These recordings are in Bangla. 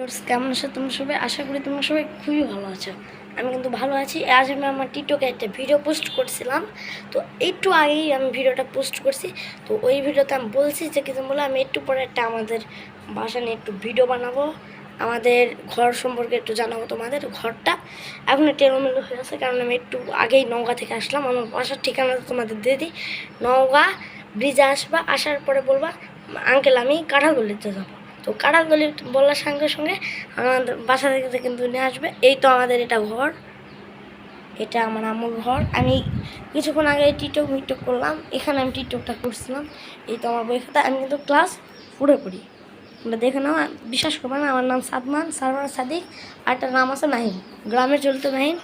ভিউয়ার্স, কেমন আছো তোমরা সবাই? আশা করি তোমরা সবাই খুবই ভালো আছো। আমি কিন্তু ভালো আছি। আজ আমি আমার টিকটকে একটা ভিডিও পোস্ট করছিলাম। তো একটু আগেই আমি ভিডিওটা পোস্ট করছি। তো ওই ভিডিওতে আমি বলছি যে কিছু বলে আমি একটু পরে একটা আমাদের বাসা নিয়ে একটু ভিডিও বানাবো, আমাদের ঘর সম্পর্কে একটু জানাবো। তোমাদের ঘরটা এখন একটু এলোমেলো হয়ে আছে, কারণ আমি একটু আগেই নওগাঁ থেকে আসলাম। আমার বাসার ঠিকানা তোমাদের দিয়ে দিই। নওগাঁ ব্রিজে আসবা, আসার পরে বলবা আঙ্কেল আমি কাঁঠালতলিতে যাবো। তো কাঁঠালতলি বলার সঙ্গে সঙ্গে আমাদের বাসা থেকে কিন্তু নিয়ে আসবে। এই তো আমাদের এটা ঘর, এটা আমার আম্মুর ঘর। আমি কিছুক্ষণ আগে টিকটক করলাম, এখানে আমি টিকটকটা করছিলাম। এই তো আমার বই খাতা। আমি কিন্তু ক্লাস 4 পড়ি। তোমরা দেখে নাও, বিশ্বাস করবে না, আমার নাম সারমান সাদিক, আর একটা নাম আছে নাহিন, গ্রামে চলতে নাহিন।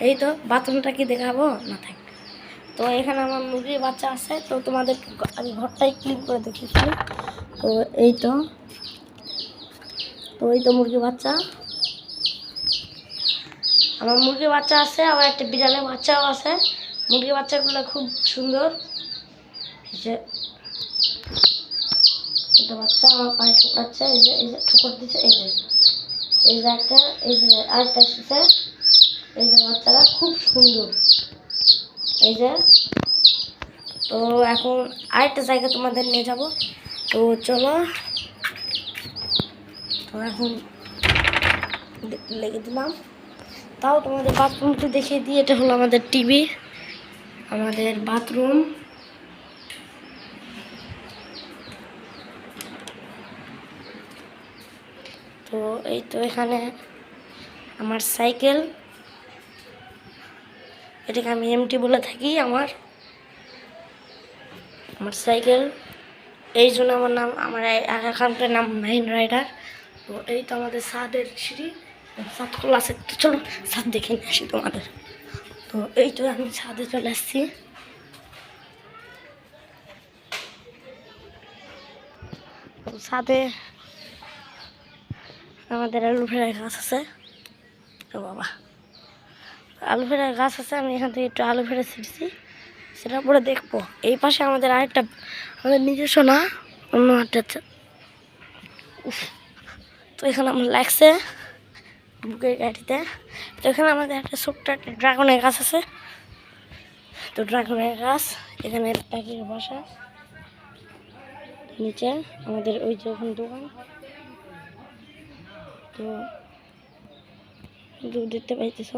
এই তো বাথরুমটা কি দেখাবো না থাক। তো এখানে আমার মুরগির বাচ্চা আছে। তো তোমাদের আমি ঘরটাই ক্লিন করে দেখেছি। তো এই তো মুরগির বাচ্চা, আমার মুরগির বাচ্চা আছে, আবার একটা বিড়ালের বাচ্চাও আছে। মুরগির বাচ্চাগুলো খুব সুন্দর। যে একটা বাচ্চা আমার পায়ে ঠোকাচ্ছে, এই যে ঠোকর দিচ্ছে, এই যে একটা, এই যে আরেকটা এসেছে। এই যে বাচ্চারা খুব সুন্দর। এই যে, তো এখন আরেকটা জায়গা তোমাদের নিয়ে যাব। তো চলো, তো এখন লেগে দিলাম। তাও তোমাদের বাথরুমটা দেখিয়ে দিই। এটা হলো আমাদের টিভি, আমাদের বাথরুম। তো এই তো এখানে আমার সাইকেল, এটাকে আমি এমটি বলে থাকি। আমার সাইকেল, এই জন্য আমার নাম, আমার এখানকার নাম মাহিন রাইডার। তো এই তো আমাদের ছাদের সিঁড়ি, ছাদ খোলা আছে। তো চলো ছাদ দেখে নিয়ে আসি তোমাদের। তো এই তো আমি ছাদে চলে আসছি। ছাদে আমাদের অ্যালোভেরা গাছ আছে। ও বাবা, অ্যালোভেরা গাছ আছে। আমি এখান থেকে একটু অ্যালোভেরা ছিঁড়ছি, সেটা পরে দেখবো। এই পাশে আমাদের আরেকটা, আমাদের নিজস্ব না, অন্য একটা। তো এখানে আমার লাগছে বুকের গাড়িতে। তো এখানে আমাদের একটা ছোট্ট একটা ড্রাগনের গাছ আছে। তো ড্রাগনের গাছ, এখানে পাখির বাসা, নিচে আমাদের ওই যে ওখানে দোকান। তো দেখতে পাইতেছ।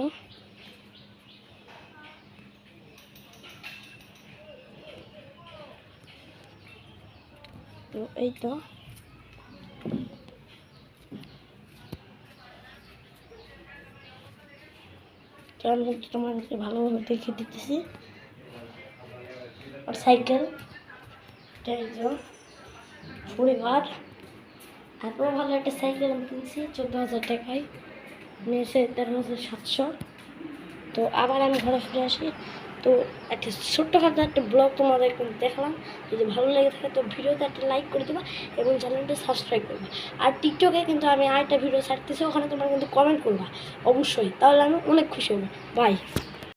তো এই তো আমি তোমাদেরকে ভালোভাবে দেখে দিতেছি। আর সাইকেল, পরিবার, এত ভালো একটা সাইকেল আমি কিনছি 14,000 টাকায়, নিয়েছে 13,700। তো আবার আমি ঘরে ফিরে আসি। তো একটা ছোট্টখাটো একটা ব্লগ তোমাদের দেখলাম। যদি ভালো লেগে থাকে তো ভিডিওতে একটা লাইক করে দেবা এবং চ্যানেলটা সাবস্ক্রাইব করবা। আর টিকটকে কিন্তু আমি আরেকটা ভিডিও ছাড়তেছি, ওখানে তোমরা কিন্তু কমেন্ট করবা অবশ্যই, তাহলে আমি অনেক খুশি হব। বাই।